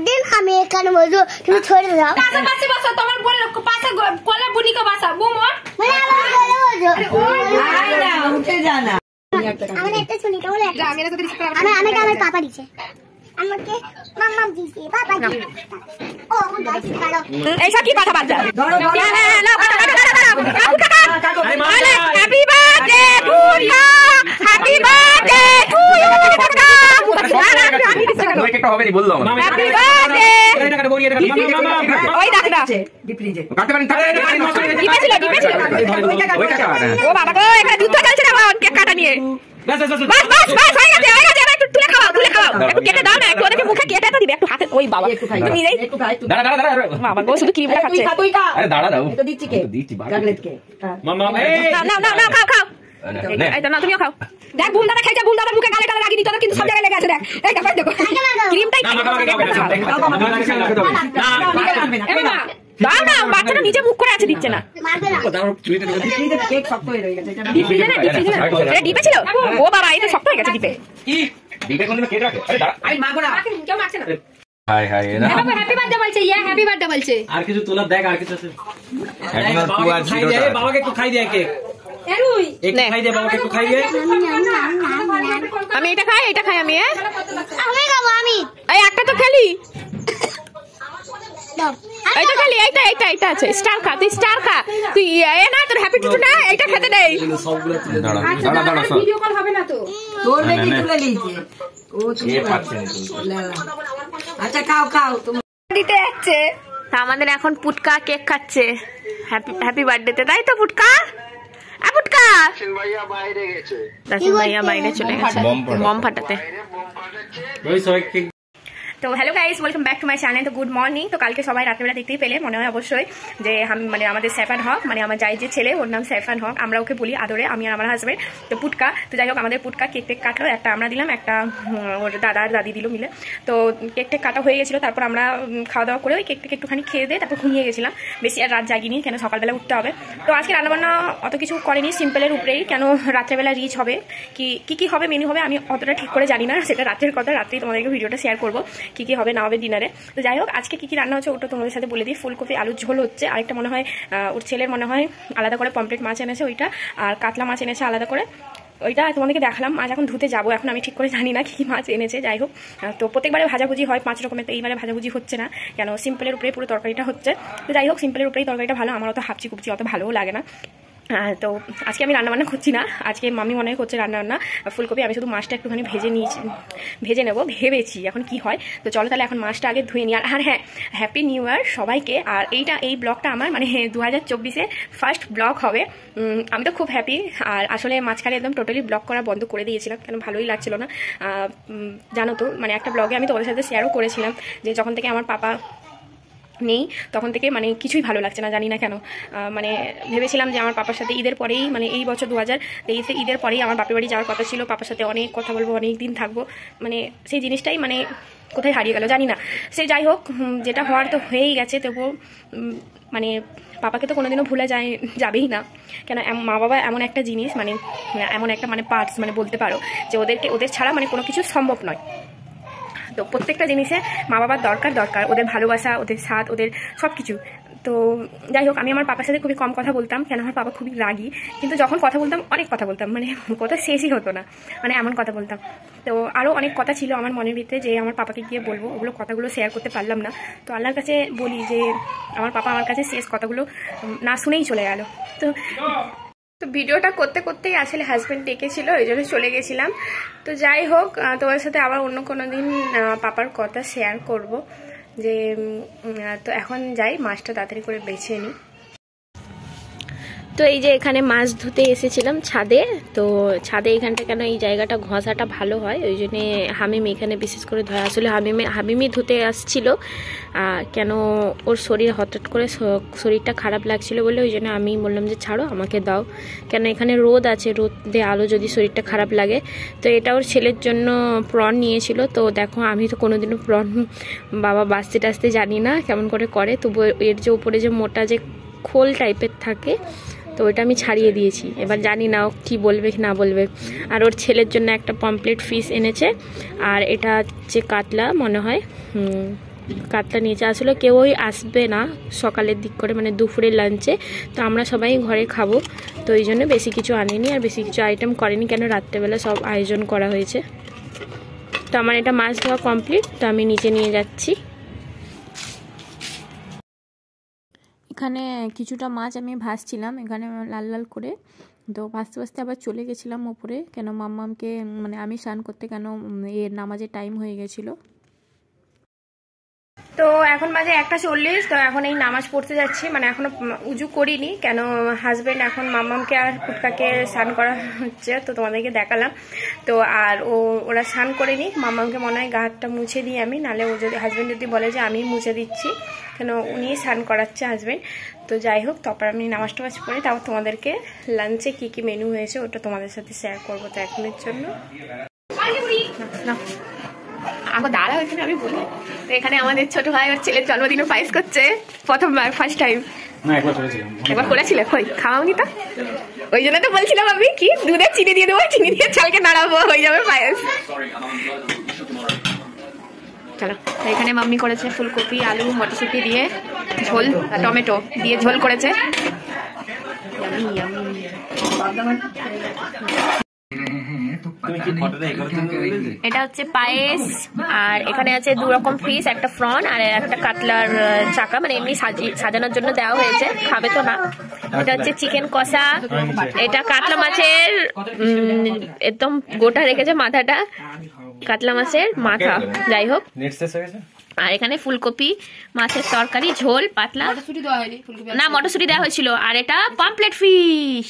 दिन हम এখানে বসো তুমি ছোড়ে দাও পাশে পাশে বসো তোমার বল পাশে কোলে বুনিকে বসা বুমো মানে আমার কোলে বসো আয় না উঠে যা না আমার একটা শুনি কেমন লাগে আমি এর সাথে রিসিভ আমাকে আমার পাপা দিছে আমাকে মাম্মা দিছে পাপা দিছে ও আমার গাইছে কালো এইসব কি কথা বাদ দাও ধরো ধরো হ্যাঁ নাও কাটো happy birthday to you happy birthday to you একটা হবে নি বললাম হ্যাপি বার্থডে ওই দেখ না ডিপ্রিজে কাটতে পারেন ডিপে ছিল ও বাবা গো এখানে যুদ্ধ চলছে না কেক কাটা নিয়ে বাস হয়ে গেছে একটু তুলে খাওয়াও একটু কেটে দাও না একটু ওদেরকে মুখে কেটে তো দিবে একটু হাতে ওই বাবা তুমি এই একটু খাই দাঁড়া বাবা গো শুধু ক্রিমটা খাচ্ছে তুই খা আরে দাঁড়া দাও তো দিচ্ছি কে দিচ্ছি গাগলেট কে মামা না খাও এই তো না তুমিও খাও দেখ বুম দাদা খাইছে বুম দাদার মুখে গালে টালে লাগিয়ে দিত কিন্তু সব জায়গায় লেগে আছে দেখ এই দেখো ক্রিমটাই দাও না বাচ্চাটা নিজে মুখ করে আছে দিচ্ছে না মারবে না ডিপ্রিজে কেক শক্ত হয়ে গেছে এটা এটা ডিপে ছিল ও বাবা এটা শক্ত হয়ে গেছে ডিপে কি দিকে কোন কেক রাখে আরে দাঁড়া আই মাগো না কেউ মারছে না হাই হাই এরা হ্যাপি বার্থডে বলছে হ্যাপি বার্থডে বলছে আর কিছু তোলা দেখ আর কিছু আছে এখন টু আর খাই 0 দে বাবাকে একটু খাই দে কেক এরুই একটু খাই দে বাবাকে একটু খাই দে আমি এটা খাই আমি আমি খাবো আমি এই একটা তো খেলি দাও এইটা খেলি এইটা আছে স্টার খা তুই স্টার খা তুই এ না তোর হ্যাপি টু না এইটা খেতে দেই সবগুলো তুলে দাঁড়া সব ভিডিও কল হবে না তো তোর বেটি তুলে লিয়েছে ও এ পাচ্ছে না আচ্ছা খাও তুমি দিতে যাচ্ছে আমাদের এখন পুটকা কেক খাচ্ছে হ্যাপি বার্থডে তাই তো পুটকা পুটকা দাসিন ভাইয়া বাইরে চলে গেছে বম ফাটাতে ওই সবাই কেক তো hello guys welcome back to my channel তো গুড মর্নিং তো কালকে সবাই রাত্রেবেলা দেখতেই পেলে মনে হয় অবশ্যই যে মানে আমাদের সেফান হক মানে আমার যাই যে ছেলে ওর নাম সেফান হক আমরা ওকে বলি আদরে আমি আর আমার হাজবেন্ড তো পুটকা তো যাই হোক আমাদের পুটকা কেক টেক কাটলো একটা আমরা দিলাম একটা ওর দাদা আর দাদি দিল মিলে তো কেক টেক কাটা হয়ে গেছিলো তারপর আমরা খাওয়া দাওয়া করে ওই কেক টেক একটুখানি খেয়ে দিয়ে তারপর ঘুমিয়ে গেছিলাম বেশি আর রাত জাগিনি কেন সকালবেলা উঠতে হবে তো আজকে রান্নাবান্না অত কিছু করেনি সিম্পলের উপরেই কেন রাত্রেবেলা রিচ হবে কি হবে মেনু হবে আমি অতটা ঠিক করে জানি না সেটা রাতের কথা রাত্রেই তোমাদেরকে ভিডিওটা শেয়ার করবো কি হবে না হবে ডিনারে তো যাই হোক আজকে কি রান্না হচ্ছে ওটা তোমাদের সাথে বলে দিই ফুলকপি আলুর ঝোল হচ্ছে আরেকটা মনে হয় ওর ছেলের মনে হয় আলাদা করে পমফ্রেট মাছ এনেছে ওইটা আর কাতলা মাছ এনেছে আলাদা করে ওইটা তোমাদেরকে দেখালাম আজ এখন ধুতে যাবো এখন আমি ঠিক করে জানি না কি মাছ এনেছে যাই হোক তো প্রত্যেকবারে ভাজাভুজি হয় 5 রকমের তো এইবারে ভাজাভুজি হচ্ছে না কেন সিম্পলের উপরে পুরো তরকারিটা হচ্ছে তো যাই হোক সিম্পলের উপরেই তরকারিটা ভালো আমার অত হাপচি কুপচি অত ভালোও লাগে না তো আজকে আমি রান্নাবান্না করছি না আজকে মামি মনে হয় করছে রান্না ফুলকপি আমি শুধু মাছটা একটুখানি ভেজে নেবো ভেবেছি এখন কি হয় তো চলো তাহলে এখন মাছটা আগে ধুয়ে নিই আর হ্যাঁ হ্যাপি নিউ ইয়ার সবাইকে আর এই ব্লগটা আমার মানে 2024-এ ফার্স্ট ব্লগ হবে আমি তো খুব হ্যাপি আর আসলে মাঝখানে একদম টোটালি ব্লগ করা বন্ধ করে দিয়েছিলাম কেন ভালোই লাগছিল না জানো তো মানে একটা ব্লগে আমি তোমাদের সাথে শেয়ারও করেছিলাম যে যখন থেকে আমার পাপা নেই তখন থেকে মানে কিছুই ভালো লাগছে না জানি না কেন মানে ভেবেছিলাম যে আমার পাপার সাথে ঈদের পরেই মানে এই বছর 2023-এ ঈদের পরেই আমার বাপের বাড়ি যাওয়ার কথা ছিল পাপার সাথে অনেক কথা বলবো অনেক দিন থাকবো মানে সেই জিনিসটাই মানে কোথায় হারিয়ে গেল জানি না সে যাই হোক যেটা হওয়ার তো হয়েই গেছে তবুও মানে পাপাকে তো কোনোদিনও ভুলে যাবেই না কেন মা বাবা এমন একটা জিনিস মানে এমন একটা মানে পার্টস মানে বলতে পারো যে ওদের ছাড়া মানে কোনো কিছু সম্ভব নয় তো প্রত্যেকটা জিনিসে মা বাবার দরকার ওদের ভালোবাসা ওদের সাথ ওদের সব কিছু তো যাই হোক আমি আমার পাপার সাথে খুবই কম কথা বলতাম কেন আমার পাপা খুবই রাগী কিন্তু যখন কথা বলতাম অনেক কথা বলতাম মানে কথা শেষই হতো না মানে এমন কথা বলতাম তো আরও অনেক কথা ছিল আমার মনের ভিতরে যে আমার পাপাকে গিয়ে বলবো ওগুলো কথাগুলো শেয়ার করতে পারলাম না তো আল্লাহর কাছে বলি যে আমার পাপা আমার কাছে শেষ কথাগুলো না শুনেই চলে গেল তো ভিডিওটা করতেই আসলে হাজব্যান্ড ডেকেছিল ওই জন্য চলে গেছিলাম তো যাই হোক তোমার সাথে আবার অন্য কোনো দিন পাপার কথা শেয়ার করব যে তো এখন যাই মাছটা তাড়াতাড়ি করে বেছে নিই তো এই যে এখানে মাছ ধুতে এসেছিলাম ছাদে তো ছাদে এখানটা কেন এই জায়গাটা ঘষাটা ভালো হয় ওই জন্যে হামিম এখানে বিশেষ করে ধোয়া আসলে হামিমই ধুতে আসছিল কেন ওর শরীর হঠাৎ করে শরীরটা খারাপ লাগছিল বলে ওই জন্য আমি বললাম যে ছাড়ো আমাকে দাও কেন এখানে রোদ আছে রোদে আলো যদি শরীরটা খারাপ লাগে তো এটা ওর ছেলের জন্য প্রন নিয়েছিল তো দেখো আমি তো কোনোদিনও প্রন বাবা বাঁচতে টাচতে জানি না কেমন করে তবু এর যে উপরে যে মোটা যে খোল টাইপের থাকে তো ওইটা আমি ছাড়িয়ে দিয়েছি এবার জানি না ও কী বলবে কি না বলবে আর ওর ছেলের জন্য একটা পমফ্রেট ফিশ এনেছে আর এটা হচ্ছে কাতলা মনে হয় কাতলা নিয়েছে। আসলে কেউই আসবে না সকালের দিক করে, মানে দুপুরের লাঞ্চে, তো আমরা সবাই ঘরে খাবো, তো এই জন্য বেশি কিছু আনিনি আর বেশি কিছু আইটেম করিনি, কেন রাত্রেবেলা সব আয়োজন করা হয়েছে। তো আমার এটা মাছ ধোয়া কমপ্লিট, তো আমি নিচে নিয়ে যাচ্ছি। এখানে কিছুটা মাছ আমি ভাজছিলাম এখানে লাল লাল করে, তো ভাজতে ভাজতে আবার চলে গেছিলাম ওপরে, কেন মাম্মামকে মানে আমি স্নান করতে, কেন এর নামাজের টাইম হয়ে গেছিলো। তো এখন বাজে 1:40, তো এখন এই নামাজ পড়তে যাচ্ছি, মানে এখনো উজু করিনি, কেন হাজবেন্ড এখন মাম্মামকে আর পুটকাকে স্নান করা হচ্ছে, তো তোমাদেরকে দেখালাম। তো আর ওরা স্নান করেনি, মাম্মামকে মনে হয় গা হাতটা মুছে দিই আমি, নাহলে ও যদি হাজবেন্ড যদি বলে যে আমি মুছে দিচ্ছি, কেন উনি স্নান করাচ্ছে হাজবেন্ড। তো যাই হোক, তারপর আমি নামাজ টামাজ পড়ি, তারপর তোমাদেরকে লাঞ্চে কি কি মেনু হয়েছে ওটা তোমাদের সাথে শেয়ার করবো। তো এখনের জন্য আমাকে দাঁড়া ওইখানে আমি বলি। তো এখানে আমাদের ছোট ভাই ওর ছেলের জন্মদিনও পায়েস করছে, প্রথমবার, ফার্স্ট টাইম। একবার করেছিল, কই খাওয়াওনি তো, ওই জন্য তো বলছিলাম আমি কি দুধে চিনি দিয়ে দেবো, চিনি দিয়ে চালকে নাড়াবো, হয়ে যাবে পায়েস। চলো, এখানে মাম্মি করেছে ফুলকপি, আলু, মটরশুঁটি দিয়ে ঝোল, টমেটো দিয়ে ঝোল করেছে। এটা হচ্ছে পায়েস, আর এখানে আছে 2 রকম ফিশ, একটা ফ্রন আর একটা কাতলার চাকা, মানে এমনি সাজানোর জন্য দেওয়া হয়েছে, খাবে তো না। এটা হচ্ছে চিকেন কষা, এটা কাতলা মাছের একদম গোটা রেখেছে মাথাটা, কাতলা মাছের মাথা, যাই হোক। আর এখানে ফুলকপি মাছের তরকারি, ঝোল পাতলা, না মটরশুঁটি দেওয়া হয়েছিল। আর এটা পমফ্লেট ফিশ,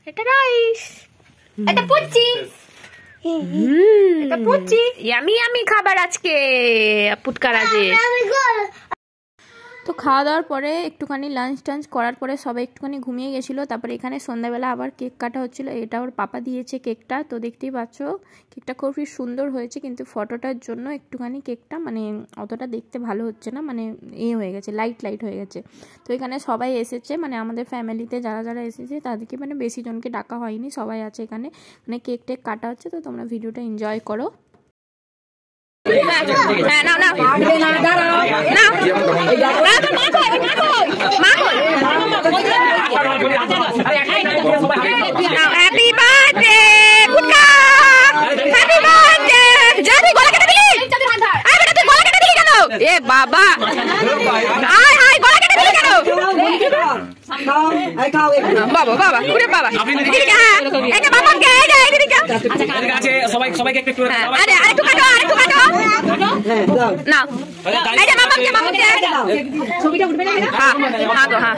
এটা রাইস, এটা পুচি, এটা পুচি, ইয়ামি খাবার আজকে পুটকার আজে। তো খাওয়া দাওয়ার পরে একটুখানি লাঞ্চ টাঞ্চ করার পরে সবাই একটুখানি ঘুমিয়ে গেছিলো। তারপরে এখানে সন্ধ্যাবেলা আবার কেক কাটা হচ্ছিলো, এটা ওর পাপা দিয়েছে কেকটা, তো দেখতেই পাচ্ছ কেকটা খুবই সুন্দর হয়েছে, কিন্তু ফটোটার জন্য একটুখানি কেকটা মানে অতটা দেখতে ভালো হচ্ছে না, মানে হয়ে গেছে, লাইট হয়ে গেছে। তো এখানে সবাই এসেছে, মানে আমাদের ফ্যামিলিতে যারা যারা এসেছে তাদেরকে মানে বেশি জনকে ডাকা হয়নি, সবাই আছে এখানে, মানে কেক টেক কাটা হচ্ছে। তো তোমরা ভিডিওটা এনজয় করো। Happy birthday Putka, happy birthday. যা তুই গলা কেটে দিলি, আরে বেটা তুই গলা কেটে দিলি কেন? এ বাবা, আয় হায় গলা কেটে দিলি কেন? বাবা বাবা ওরে বাবা, এদিকে এটা মামাকে এদিকে সবাইকে একটু আরে আরেকটু কাটো, আরেকটু কাটো না, এই যে মামাকে ছবিটা উঠবে না? হ্যাঁ হ্যাঁ গো হ্যাঁ।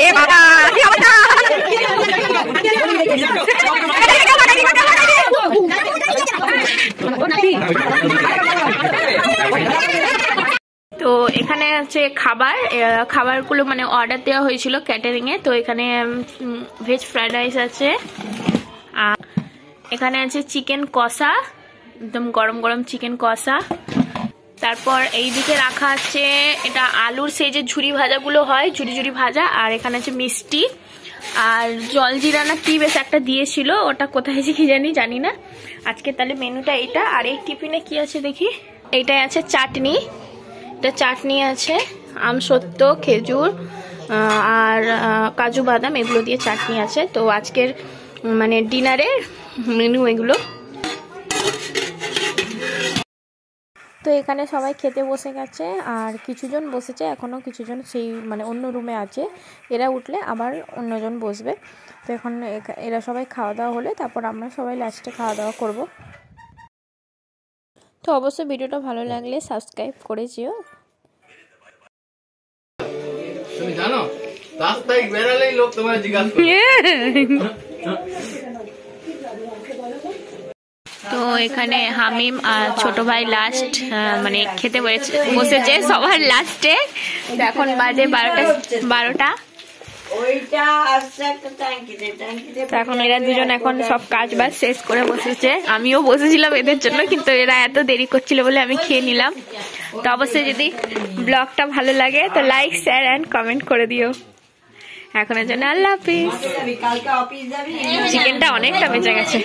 এ বাবা কি অবস্থা, তো এখানে আছে খাবারগুলো মানে অর্ডার দেওয়া হয়েছিল ক্যাটারিং এ। তো এখানে ভেজ ফ্রাইড রাইস আছে, আর এখানে আছে চিকেন কষা, একদম গরম গরম চিকেন কষা। তারপর এইদিকে রাখা আছে এটা আলুর সেই যে ঝুরি ভাজাগুলো হয়, ঝুরি ভাজা, আর এখানে আছে মিষ্টি আর জলজিরা না কি বেশ একটা দিয়েছিল, ওটা কোথায় আছে কি জানি না। আজকে তাহলে মেনুটা এটা। আর এই টিফিনে কি আছে দেখি, এইটাই আছে চাটনি, এটা চাটনি আছে, আমসত্ত্ব, খেজুর আর কাজু বাদাম এগুলো দিয়ে চাটনি আছে। তো আজকের মানে ডিনারের মেনু এগুলো। তো এখানে সবাই খেতে বসে গেছে, আর কিছুজন বসেছে এখনও, কিছুজন সেই মানে অন্য রুমে আছে, এরা উঠলে আবার অন্যজন বসবে। তো এখন এরা সবাই খাওয়া দাওয়া হলে তারপর আমরা সবাই লাস্টে খাওয়া দাওয়া করব। তো অবশ্যই ভিডিওটা ভালো লাগলে সাবস্ক্রাইব করে যেও। তুমি জানো রাস্তায় বেরালেই লোক তোমার জিজ্ঞাসা করে। তো এখানে হামিম আর ছোট ভাই লাস্ট মানে খেতে বসেছে সবার লাস্টে। এখন বাজে 12টা। এখন এরা দুজন এখন সব কাজ বাজ শেষ করে বসেছে, আমিও বসেছিলাম এদের জন্য, কিন্তু এরা এত দেরি করছিল বলে আমি খেয়ে নিলাম। তো অবশ্যই যদি ব্লগটা ভালো লাগে তো লাইক শেয়ার অ্যান্ড কমেন্ট করে দিও। এখনের জন্য আল্লাহ হাফিজ। যাবি কালকে অফিস যাবি চিকেনটা অনেকটা বেঁচে গেছে।